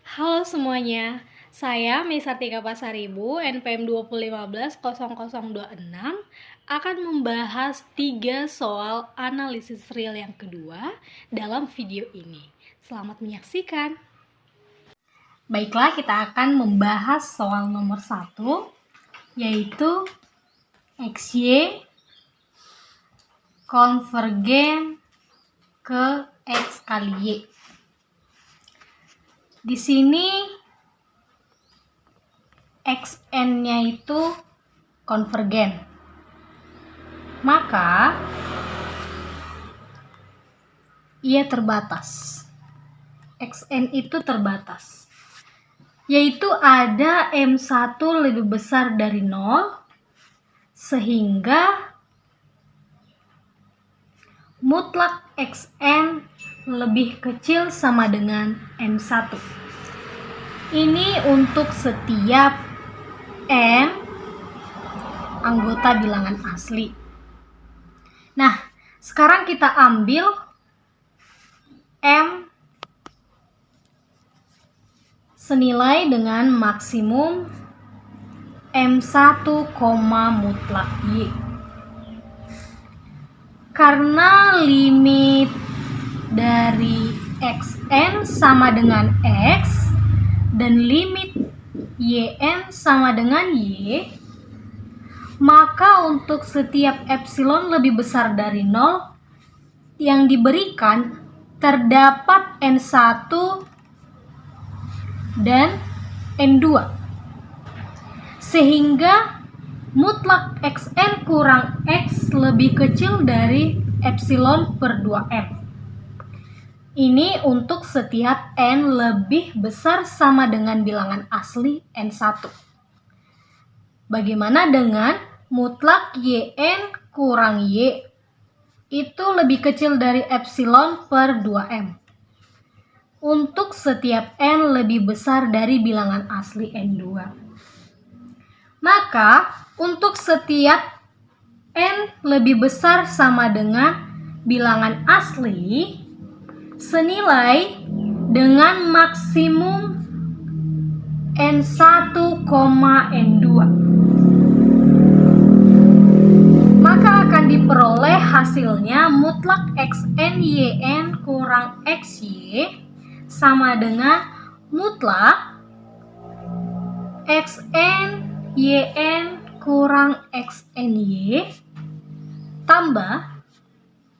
Halo semuanya, saya Misartika Pasaribu, NPM 2015-0026 akan membahas 3 soal analisis real yang kedua dalam video ini. Selamat menyaksikan. Baiklah, kita akan membahas soal nomor 1, yaitu XY konvergen ke X kali Y. Di sini XN-nya itu konvergen. Maka ia terbatas. XN itu terbatas. Yaitu ada M1 lebih besar dari 0 sehingga mutlak XN lebih kecil sama dengan M1. Ini untuk setiap N anggota bilangan asli. Nah, sekarang kita ambil M senilai dengan maksimum M1, mutlak Y. Karena limit dari XN sama dengan X dan limit YN sama dengan Y, maka untuk setiap epsilon lebih besar dari 0 yang diberikan terdapat N1 dan N2. Sehingga mutlak XN kurang X lebih kecil dari epsilon per 2M. Ini untuk setiap N lebih besar sama dengan bilangan asli N1. Bagaimana dengan mutlak YN kurang Y itu lebih kecil dari epsilon per 2M. Untuk setiap N lebih besar dari bilangan asli N2. Maka untuk setiap N lebih besar sama dengan bilangan asli senilai dengan maksimum N1, N2. Maka akan diperoleh hasilnya mutlak XN YN kurang XY sama dengan mutlak XN YN kurang XNY tambah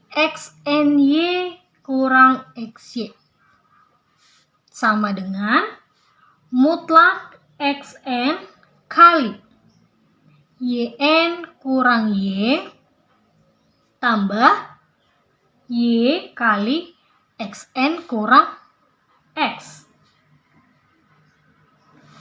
XNY kurang XY sama dengan mutlak XN kali YN kurang Y tambah Y kali XN kurang X.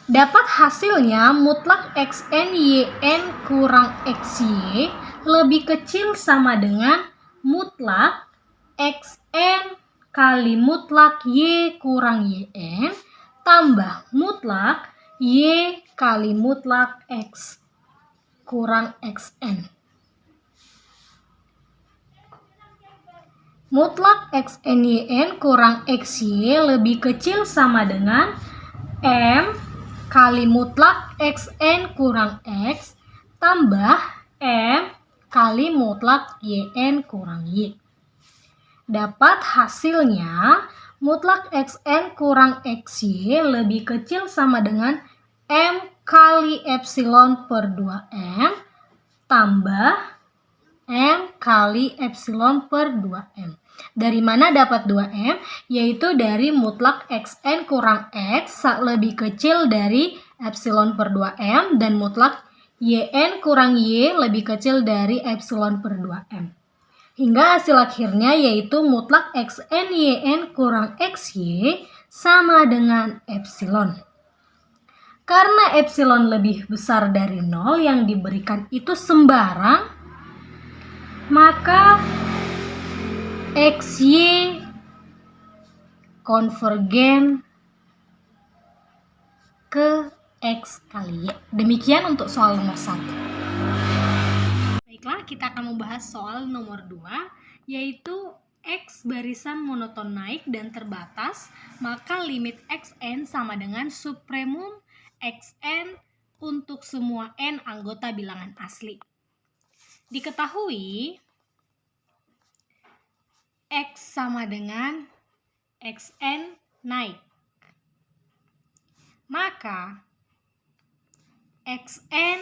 Dapat hasilnya mutlak XN YN kurang XY lebih kecil sama dengan mutlak XN kali mutlak Y kurang YN tambah mutlak Y kali mutlak X kurang XN. Mutlak XN YN kurang XY lebih kecil sama dengan M kali mutlak XN kurang X tambah M kali mutlak YN kurang Y. Dapat hasilnya mutlak XN kurang XY lebih kecil sama dengan M kali epsilon per 2M tambah M kali epsilon per 2M. Dari mana dapat 2M? Yaitu dari mutlak XN kurang X lebih kecil dari epsilon per 2M dan mutlak YN kurang Y lebih kecil dari epsilon per 2M. Hingga hasil akhirnya yaitu mutlak XN YN kurang XY sama dengan epsilon. Karena epsilon lebih besar dari 0 yang diberikan itu sembarang, maka XY konvergen ke X kali Y. Demikian untuk soal nomor 1. Baiklah, kita akan membahas soal nomor 2, yaitu X barisan monoton naik dan terbatas, maka limit Xn sama dengan supremum Xn untuk semua n anggota bilangan asli. Diketahui X sama dengan Xn naik, maka Xn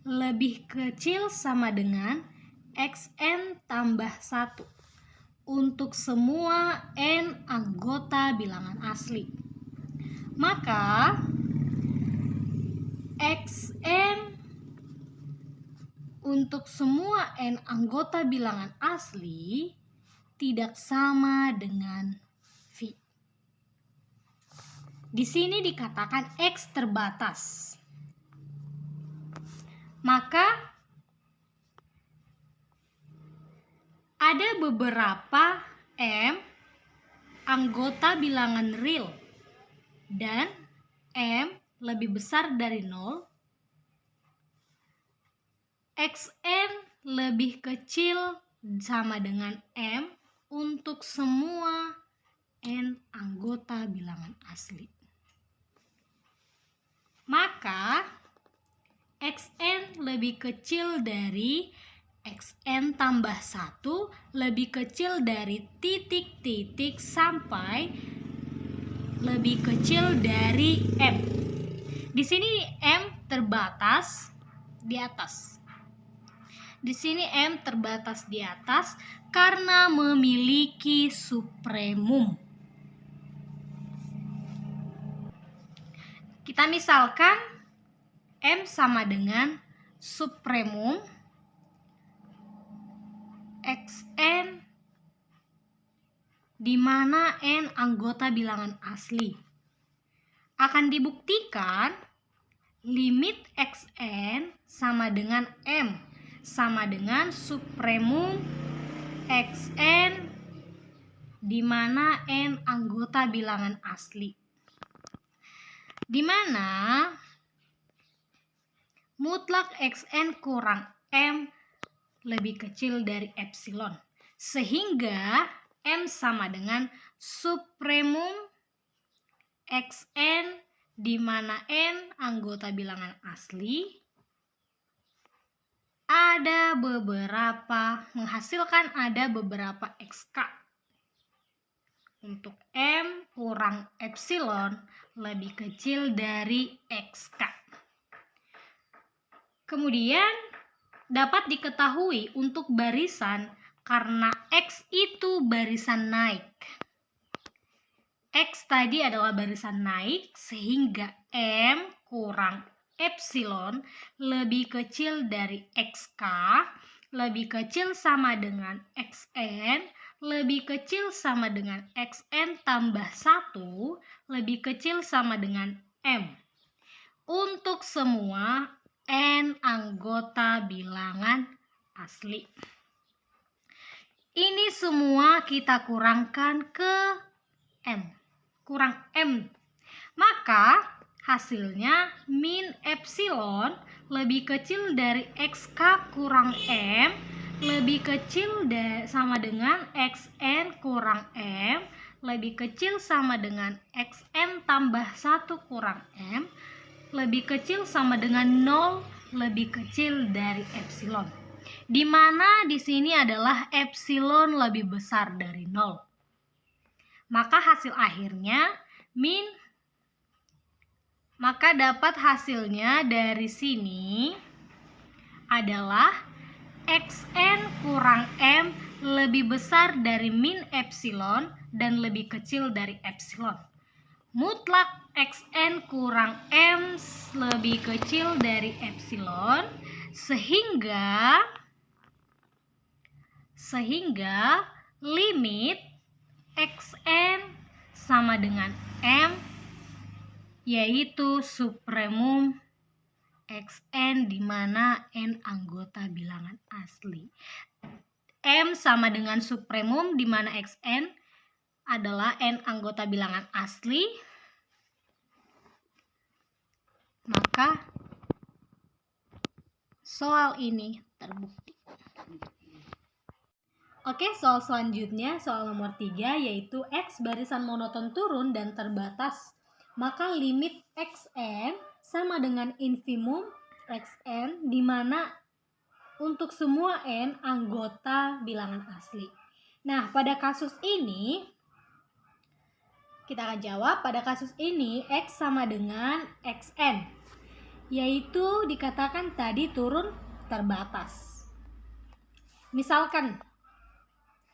lebih kecil sama dengan Xn tambah 1 untuk semua n anggota bilangan asli. Maka Xn untuk semua n anggota bilangan asli tidak sama dengan V. Di sini dikatakan X terbatas. Maka ada beberapa M anggota bilangan real dan M lebih besar dari 0. Xn lebih kecil sama dengan M untuk semua n anggota bilangan asli. Maka Xn lebih kecil dari Xn tambah 1 lebih kecil dari titik-titik sampai lebih kecil dari M. Di sini M terbatas di atas. Di sini M terbatas di atas karena memiliki supremum. Kita misalkan M sama dengan supremum Xn di mana n anggota bilangan asli. Akan dibuktikan limit Xn sama dengan M sama dengan supremum Xn di mana n anggota bilangan asli. Di mana mutlak Xn kurang M lebih kecil dari epsilon. Sehingga M sama dengan supremum Xn di mana n anggota bilangan asli menghasilkan beberapa XK. Untuk M kurang epsilon lebih kecil dari XK. Kemudian dapat diketahui untuk barisan karena X itu barisan naik. X tadi adalah barisan naik sehingga M kurang epsilon lebih kecil dari XK, lebih kecil sama dengan Xn, lebih kecil sama dengan Xn tambah 1, lebih kecil sama dengan M. Untuk semua n anggota bilangan asli. Ini semua kita kurangkan ke M. Kurang M. Maka hasilnya min epsilon lebih kecil dari XK kurang M lebih kecil sama dengan Xn kurang M lebih kecil sama dengan Xn tambah 1 kurang M lebih kecil sama dengan 0 lebih kecil dari epsilon. Di mana di sini adalah epsilon lebih besar dari 0. Maka hasil akhirnya maka dapat hasilnya dari sini adalah Xn kurang M lebih besar dari min epsilon dan lebih kecil dari epsilon. Mutlak Xn kurang M lebih kecil dari epsilon sehingga limit Xn sama dengan M yaitu supremum Xn di mana n anggota bilangan asli. M sama dengan supremum di mana Xn adalah n anggota bilangan asli. Maka soal ini terbukti. Oke, soal selanjutnya, soal nomor 3, yaitu X barisan monoton turun dan terbatas. Maka limit Xn sama dengan infimum Xn, di mana untuk semua N anggota bilangan asli. Nah, pada kasus ini, kita akan jawab, pada kasus ini X sama dengan Xn, yaitu dikatakan tadi turun terbatas.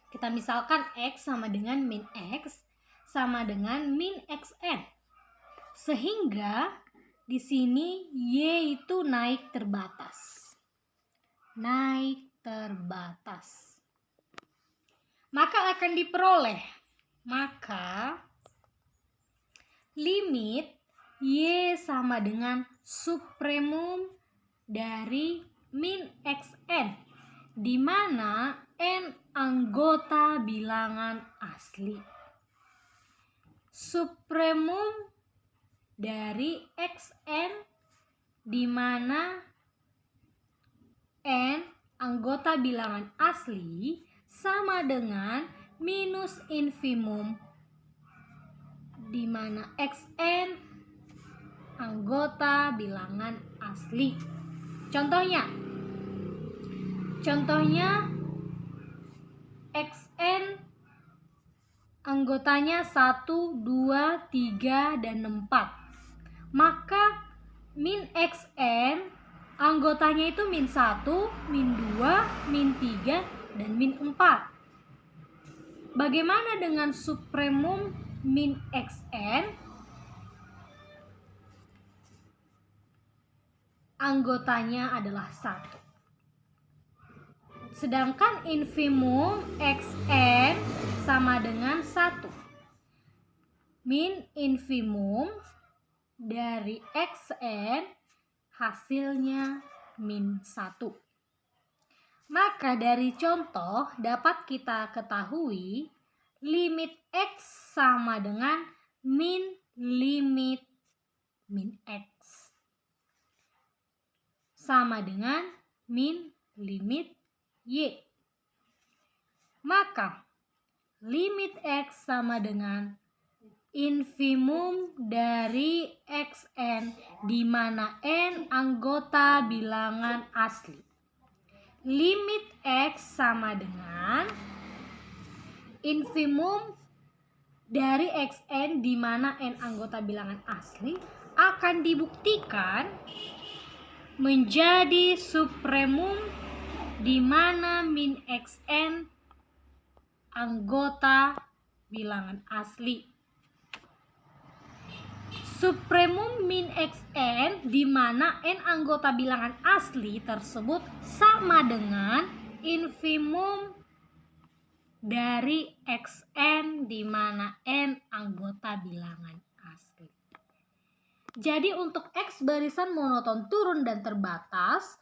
Kita misalkan X sama dengan min X sama dengan min Xn. Sehingga di sini Y itu naik terbatas. Maka akan diperoleh. Limit Y sama dengan supremum dari min Xn, di mana N anggota bilangan asli. Supremum dari Xn, di mana N anggota bilangan asli sama dengan minus infimum, di mana Xn anggota bilangan asli. Contohnya Xn anggotanya 1, 2, 3, dan 4. Maka min Xn anggotanya itu min 1, min 2, min 3, dan min 4. Bagaimana dengan supremum min Xn? Anggotanya adalah 1. Sedangkan infimum Xn sama dengan 1. Min infimum dari Xn hasilnya min 1. Maka dari contoh dapat kita ketahui limit X sama dengan min limit min X sama dengan min limit Y. Maka limit X sama dengan infimum dari Xn, di mana N anggota bilangan asli. Limit X sama dengan infimum dari Xn, di mana N anggota bilangan asli, akan dibuktikan menjadi supremum, di mana min Xn anggota bilangan asli. Supremum min Xn, di mana N anggota bilangan asli tersebut sama dengan infimum dari Xn, di mana N anggota bilangan asli. Jadi untuk X barisan monoton turun dan terbatas,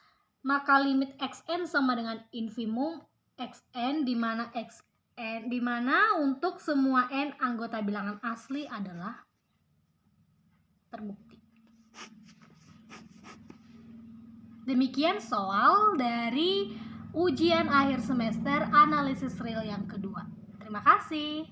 maka limit Xn sama dengan infimum Xn, di mana untuk semua N anggota bilangan asli adalah terbukti. Demikian soal dari ujian akhir semester analisis real yang kedua. Terima kasih.